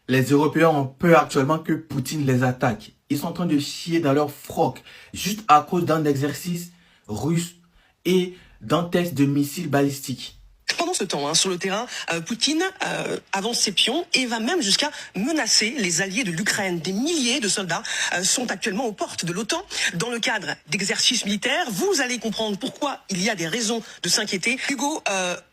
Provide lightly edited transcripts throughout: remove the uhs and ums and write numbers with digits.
Les Européens ont peur actuellement que Poutine les attaque. Ils sont en train de chier dans leur froc juste à cause d'un exercice russe et d'un test de missiles balistiques. Pendant ce temps, sur le terrain, Poutine avance ses pions et va même jusqu'à menacer les alliés de l'Ukraine. Des milliers de soldats sont actuellement aux portes de l'OTAN. Dans le cadre d'exercices militaires, vous allez comprendre pourquoi il y a des raisons de s'inquiéter. Hugo,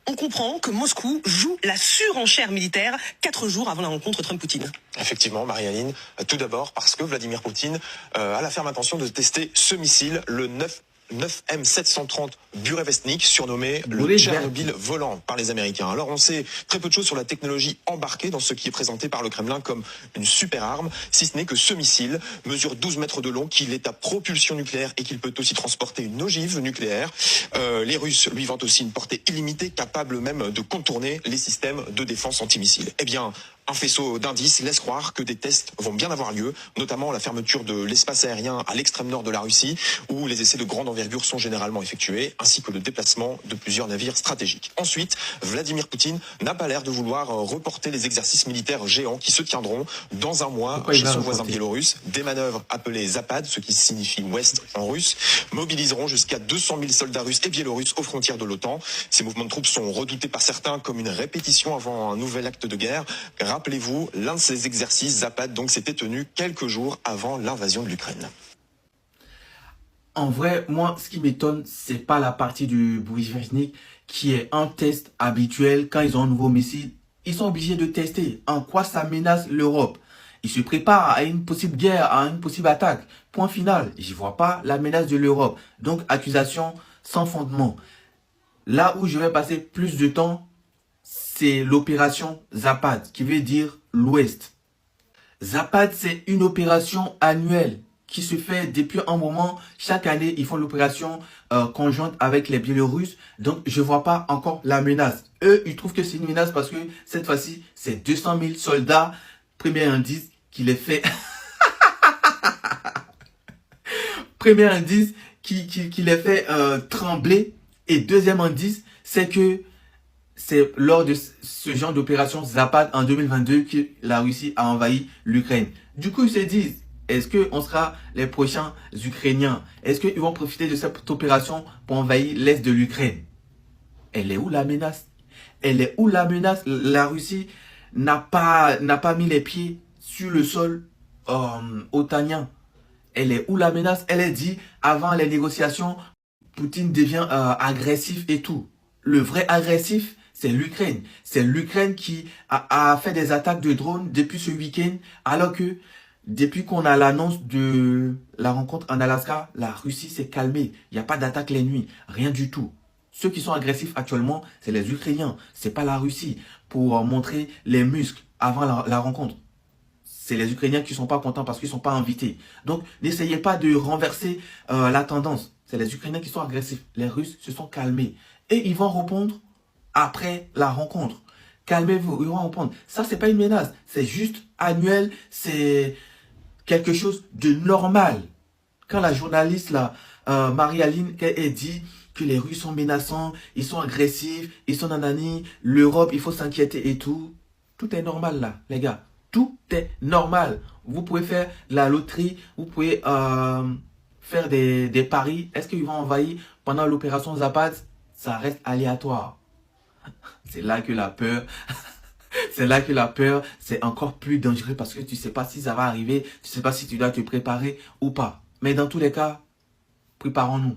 on comprend que Moscou joue la surenchère militaire 4 jours avant la rencontre Trump-Poutine. Effectivement, Marie-Aline. Tout d'abord parce que Vladimir Poutine a la ferme intention de tester ce missile, le 9M730 Burevestnik, surnommé le Tchernobyl volant par les Américains. Alors on sait très peu de choses sur la technologie embarquée dans ce qui est présenté par le Kremlin comme une super arme, si ce n'est que ce missile mesure 12 mètres de long, qu'il est à propulsion nucléaire et qu'il peut aussi transporter une ogive nucléaire. Les Russes lui vantent aussi une portée illimitée, capable même de contourner les systèmes de défense antimissile. Eh bien, un faisceau d'indices laisse croire que des tests vont bien avoir lieu, notamment la fermeture de l'espace aérien à l'extrême nord de la Russie, où les essais de grande envergure sont généralement effectués, ainsi que le déplacement de plusieurs navires stratégiques. Ensuite, Vladimir Poutine n'a pas l'air de vouloir reporter les exercices militaires géants qui se tiendront dans un mois chez son voisin biélorusse. Des manœuvres appelées Zapad, ce qui signifie Ouest en russe, mobiliseront jusqu'à 200 000 soldats russes et biélorusses aux frontières de l'OTAN. Ces mouvements de troupes sont redoutés par certains comme une répétition avant un nouvel acte de guerre. Rappelez-vous, l'un de ces exercices, Zapad, donc, s'était tenu quelques jours avant l'invasion de l'Ukraine. En vrai, moi, ce qui m'étonne, c'est pas la partie du Burevestnik qui est un test habituel quand ils ont un nouveau missile. Ils sont obligés de tester en quoi ça menace l'Europe. Ils se préparent à une possible guerre, à une possible attaque. Point final. Je vois pas la menace de l'Europe. Donc, accusation sans fondement. Là où je vais passer plus de temps, c'est l'opération Zapad, qui veut dire l'Ouest. Zapad, c'est une opération annuelle qui se fait depuis un moment. Chaque année, ils font l'opération conjointe avec les Biélorusses. Donc, je ne vois pas encore la menace. Eux, ils trouvent que c'est une menace parce que cette fois-ci, c'est 200 000 soldats. Premier indice qui les fait... Premier indice qui les fait trembler. Et deuxième indice, c'est que c'est lors de ce genre d'opération Zapad en 2022 que la Russie a envahi l'Ukraine. Du coup, ils se disent, est-ce qu'on sera les prochains Ukrainiens? Est-ce qu'ils vont profiter de cette opération pour envahir l'Est de l'Ukraine? Elle est où la menace? Elle est où la menace? La Russie n'a pas mis les pieds sur le sol otanien. Elle est où la menace? Elle est dit, avant les négociations, Poutine devient agressif et tout. Le vrai agressif, c'est l'Ukraine. C'est l'Ukraine qui a fait des attaques de drones depuis ce week-end, alors que depuis qu'on a l'annonce de la rencontre en Alaska, la Russie s'est calmée. Il n'y a pas d'attaque les nuits, rien du tout. Ceux qui sont agressifs actuellement, c'est les Ukrainiens, c'est pas la Russie, pour montrer les muscles avant la rencontre. C'est les Ukrainiens qui ne sont pas contents parce qu'ils ne sont pas invités. Donc, n'essayez pas de renverser la tendance. C'est les Ukrainiens qui sont agressifs. Les Russes se sont calmés. Et ils vont répondre après la rencontre. Calmez-vous, ils vont répondre. Ça, c'est pas une menace. C'est juste annuel. C'est quelque chose de normal. Quand la journaliste, là, Marie-Aline, elle dit que les Russes sont menaçants, ils sont agressifs, ils sont nanani, l'Europe, il faut s'inquiéter et tout. Tout est normal là, les gars. Tout est normal. Vous pouvez faire la loterie, vous pouvez faire des paris. Est-ce qu'ils vont envahir pendant l'opération Zapad? Ça reste aléatoire. C'est là que la peur, c'est là que la peur, c'est encore plus dangereux parce que tu ne sais pas si ça va arriver, tu ne sais pas si tu dois te préparer ou pas. Mais dans tous les cas, préparons-nous.